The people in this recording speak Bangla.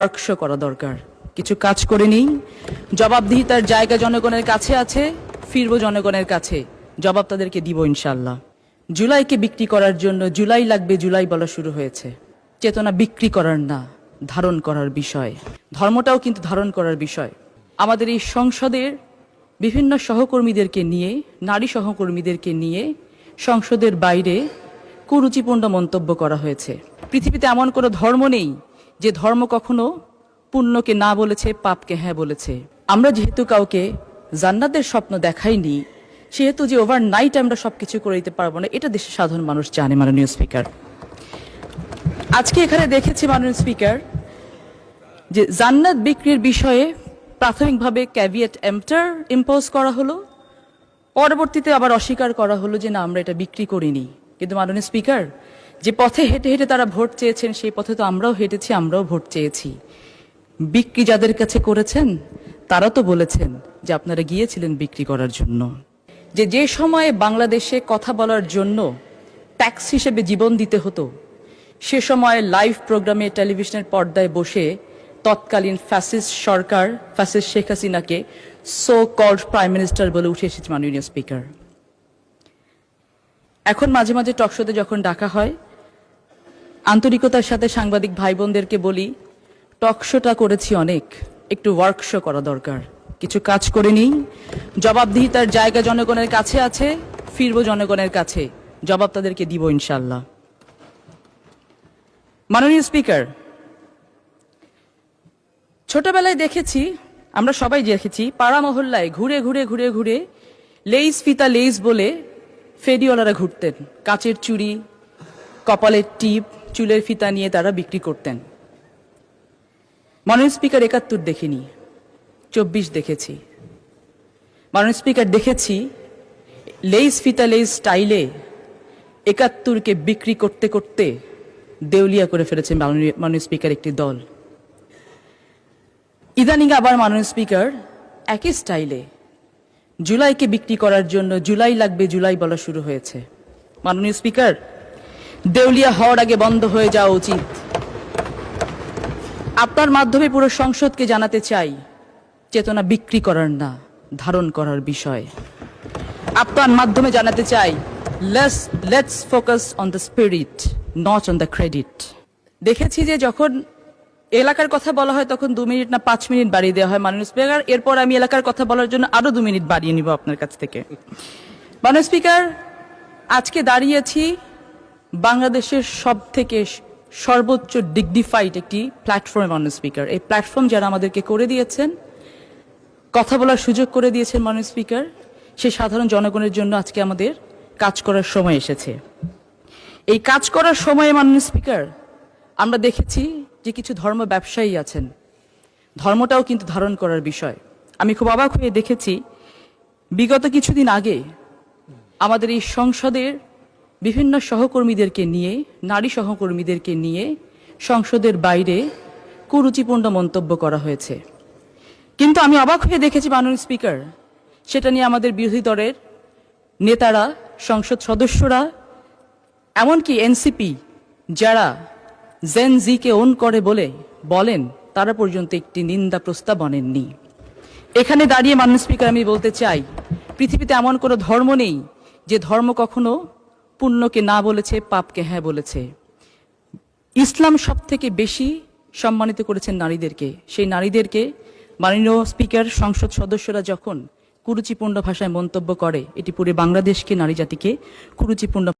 ওয়ার্কশপ করা দরকার। কিছু কাজ করে নিই, জবাবদিহিতার জায়গা জনগণের কাছে আছে, ফিরবো জনগণের কাছে, জবাব তাদেরকে দিব ইনশাল্লাহ। জুলাইকে বিক্রি করার জন্য জুলাই লাগবে জুলাই বলা শুরু হয়েছে। চেতনা বিক্রি করার না, ধারণ করার বিষয়। ধর্মটাও কিন্তু ধারণ করার বিষয়। আমাদের এই সংসদের বিভিন্ন সহকর্মীদেরকে নিয়ে, নারী সহকর্মীদেরকে নিয়ে সংসদের বাইরে কুরুচিপূর্ণ মন্তব্য করা হয়েছে। পৃথিবীতে এমন কোনো ধর্ম নেই যে ধর্ম কখনো পুণ্যকে না বলেছে, পাপকে হ্যাঁ বলেছে। আমরা যেহেতু কাউকে জান্নাতের স্বপ্ন দেখাইনি, সেহেতু যে ওভারনাইট আমরা সবকিছু করে দিতে পারবো না, এটা দেশের সাধারণ মানুষ জানে। মাননীয় স্পিকার, আজকে এখানে দেখেছি মাননীয় স্পিকার যে জান্নাত বিক্রির বিষয়ে প্রাথমিকভাবে ক্যাভিয়েট এম্পটার ইম্পোজ করা হলো, পরবর্তীতে আবার অস্বীকার করা হলো যে না, আমরা এটা বিক্রি করিনি। কিন্তু মাননীয় স্পিকার, যে পথে হেঁটে হেঁটে তারা ভোট চেয়েছেন, সেই পথে তো আমরাও হেঁটেছি, আমরাও ভোট চেয়েছি। বিক্রি যাদের কাছে করেছেন তারা তো বলেছেন যে আপনারা গিয়েছিলেন বিক্রি করার জন্য। যে সময়ে বাংলাদেশে কথা বলার জন্য ট্যাক্স হিসেবে জীবন দিতে হতো, সে সময় লাইভ প্রোগ্রামে টেলিভিশনের পর্দায় বসে তৎকালীন ফ্যাসিস্ট সরকার, ফ্যাসিস্ট শেখ হাসিনাকে সো কল্ড প্রাইম মিনিস্টার বলে উঠে এসেছে মাননীয় স্পিকার। এখন মাঝে মাঝে টকশোতে যখন ডাকা হয়, আন্তরিকতার সাথে সাংবাদিক ভাই বোনদেরকে বলি, টকশোটা করেছি অনেক, একটু ওয়ার্কশপ করা দরকার। কিছু কাজ করে নিই, জবাবদিহিতার জায়গা জনগণের কাছে আছে, ফিরবো জনগণের কাছে, জবাব তাদেরকে দিব ইনশাল্লাহ। মাননীয় স্পিকার, ছোটবেলায় দেখেছি, আমরা সবাই দেখেছি, পাড়া মহল্লায় ঘুরে ঘুরে ঘুরে ঘুরে লেইস ফিতা লেইস বলে ফেরিওয়ালারা ঘুরতেন। কাচের চুড়ি, কপালের টিপ, চুলের ফিতা নিয়ে তারা বিক্রি করতেন। মাননীয় স্পিকার, ৭১ দেখিনি, ২৪ দেখেছি। মাননীয় স্পিকার, দেখেছি লেইস ফিতা লেইস স্টাইলে ৭১কে বিক্রি করতে করতে দেউলিয়া করে ফেলেছে মাননীয় স্পিকার একটি দল। ইদানিং আবার মাননীয় স্পিকার একই স্টাইলে জুলাইকে বিক্রি করার জন্য জুলাই লাগবে জুলাই বলা শুরু হয়েছে। মাননীয় স্পিকার, দেউলিয়া হওয়ার আগে বন্ধ হয়ে যাওয়া উচিত। আপনার মাধ্যমে পুরো সংসদকে জানাতে চাই, চেতনা বিক্রি করার না, ধারণ করার বিষয়। আপনার মাধ্যমে জানাতে চাই, let's focus on the spirit, not on the credit. দেখেছি যে যখন এলাকার কথা বলা হয় তখন 2 মিনিট না 5 মিনিট বাড়িয়ে দেওয়া হয় মাননীয় স্পিকার। এরপর আমি এলাকার কথা বলার জন্য আরো 2 মিনিট বাড়িয়ে নিব আপনার কাছ থেকে। মাননীয় স্পিকার, আজকে দাঁড়িয়েছি বাংলাদেশের সব থেকে সর্বোচ্চ ডিগনিফাইড একটি প্ল্যাটফর্মে। মাননীয় স্পিকার, এই প্ল্যাটফর্ম যারা আমাদেরকে করে দিয়েছেন, কথা বলার সুযোগ করে দিয়েছেন মাননীয় স্পিকার, সেই সাধারণ জনগণের জন্য আজকে আমাদের কাজ করার সময় এসেছে। এই কাজ করার সময়ে মাননীয় স্পিকার, আমরা দেখেছি যে কিছু ধর্ম ব্যবসায়ী আছেন, ধর্মটাও কিন্তু ধারণ করার বিষয়। আমি খুব অবাক হয়ে দেখেছি, বিগত কিছুদিন আগে আমাদের এই সংসদের বিভিন্ন সহকর্মীদেরকে নিয়ে, নারী সহকর্মীদেরকে নিয়ে সংসদের বাইরে কুরুচিপূর্ণ মন্তব্য করা হয়েছে। কিন্তু আমি অবাক হয়ে দেখেছি মাননীয় স্পিকার, সেটা নিয়ে আমাদের বিরোধী দলের নেতারা, সংসদ সদস্যরা, এমনকি এনসিপি যারা জেন জিকে ওন করে বলেন, তারা পর্যন্ত একটি নিন্দা প্রস্তাব আনেননি। এখানে দাঁড়িয়ে মাননীয় স্পিকার, আমি বলতে চাই, পৃথিবীতে এমন কোনো ধর্ম নেই যে ধর্ম কখনো পুণ্যকে না বলেছে, পাপকে হ্যাঁ বলেছে। ইসলাম সব থেকে বেশি সম্মানিত করেছেন নারীদেরকে। সেই নারীদেরকে মাননীয় স্পিকার, সংসদ সদস্যরা যখন কুরুচিপূর্ণ ভাষায় মন্তব্য করে, এটি পুরো বাংলাদেশকে, নারী জাতিকে কুরুচিপূর্ণ